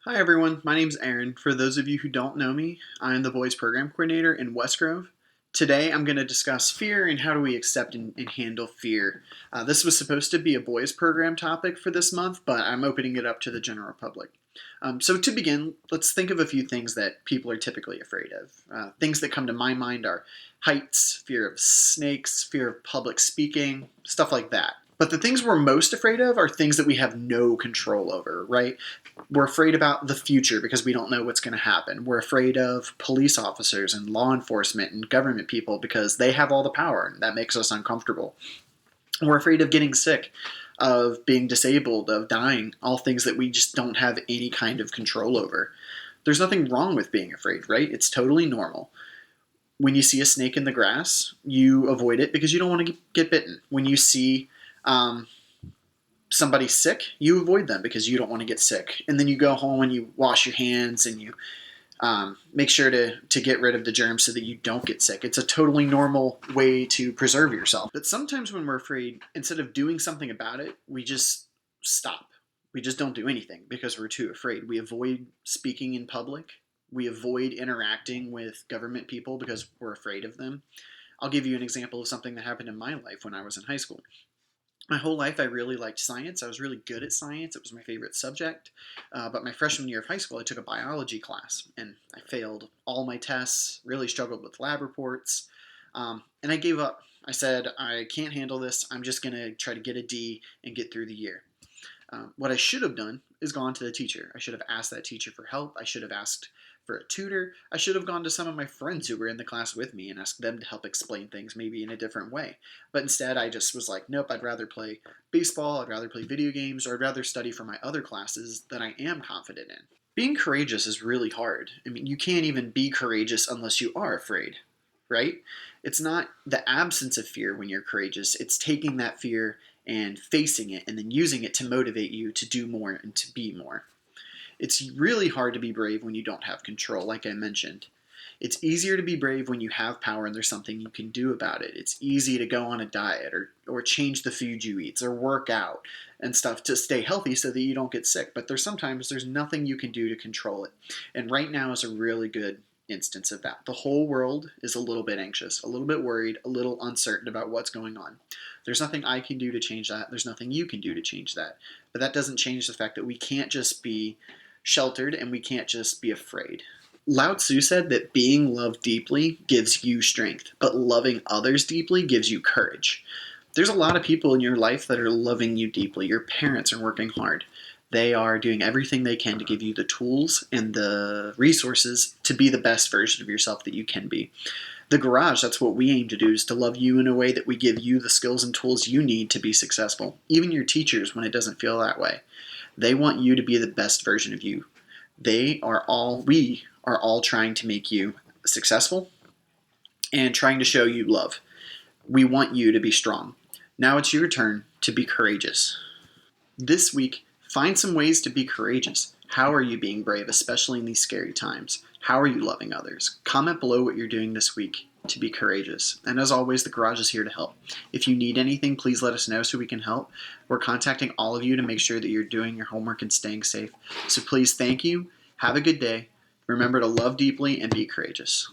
Hi everyone, my name's Aaron. For those of you who don't know me, I'm the Boys Program Coordinator in Westgrove. Today I'm going to discuss fear and how do we accept and handle fear. This was supposed to be a boys program topic for this month, but I'm opening it up to the general public. So to begin, let's think of a few things that people are typically afraid of. Things that come to my mind are heights, fear of snakes, fear of public speaking, stuff like that. But the things we're most afraid of are things that we have no control over, right? We're afraid about the future because we don't know what's going to happen. We're afraid of police officers and law enforcement and government people because they have all the power and that makes us uncomfortable. We're afraid of getting sick, of being disabled, of dying, all things that we just don't have any kind of control over. There's nothing wrong with being afraid, right? It's totally normal. When you see a snake in the grass, you avoid it because you don't want to get bitten. When you see um, somebody sick, you avoid them because you don't want to get sick. And then you go home and you wash your hands and you make sure to get rid of the germs so that you don't get sick. It's a totally normal way to preserve yourself. But sometimes when we're afraid, instead of doing something about it, we just stop. We just don't do anything because we're too afraid. We avoid speaking in public. We avoid interacting with government people because we're afraid of them. I'll give you an example of something that happened in my life when I was in high school. My whole life I really liked science. I was really good at science. It was my favorite subject. But my freshman year of high school, I took a biology class and I failed all my tests, really struggled with lab reports, and I gave up. I said, I can't handle this. I'm just going to try to get a D and get through the year. What I should have done is gone to the teacher. I should have asked that teacher for help. I should have asked for a tutor. I should have gone to some of my friends who were in the class with me and asked them to help explain things maybe in a different way. But instead, I just was like, nope, I'd rather play baseball, I'd rather play video games, or I'd rather study for my other classes that I am confident in. Being courageous is really hard. I mean, you can't even be courageous unless you are afraid, right? It's not the absence of fear when you're courageous, it's taking that fear and facing it and then using it to motivate you to do more and to be more. It's really hard to be brave when you don't have control, like I mentioned. It's easier to be brave when you have power and there's something you can do about it. It's easy to go on a diet or change the food you eat or work out and stuff to stay healthy so that you don't get sick. But there's nothing you can do to control it. And right now is a really good instance of that. The whole world is a little bit anxious, a little bit worried, a little uncertain about what's going on. There's nothing I can do to change that. There's nothing you can do to change that. But that doesn't change the fact that we can't just be sheltered and we can't just be afraid. Lao Tzu said that being loved deeply gives you strength, but loving others deeply gives you courage. There's a lot of people in your life that are loving you deeply. Your parents are working hard. They are doing everything they can to give you the tools and the resources to be the best version of yourself that you can be. The garage, that's what we aim to do, is to love you in a way that we give you the skills and tools you need to be successful. Even your teachers, when it doesn't feel that way. They want you to be the best version of you. We are all trying to make you successful and trying to show you love. We want you to be strong. Now it's your turn to be courageous. This week, find some ways to be courageous. How are you being brave, especially in these scary times? How are you loving others? Comment below what you're doing this week to be courageous. And as always, the garage is here to help. If you need anything, please let us know so we can help. We're contacting all of you to make sure that you're doing your homework and staying safe. So please, thank you. Have a good day. Remember to love deeply and be courageous.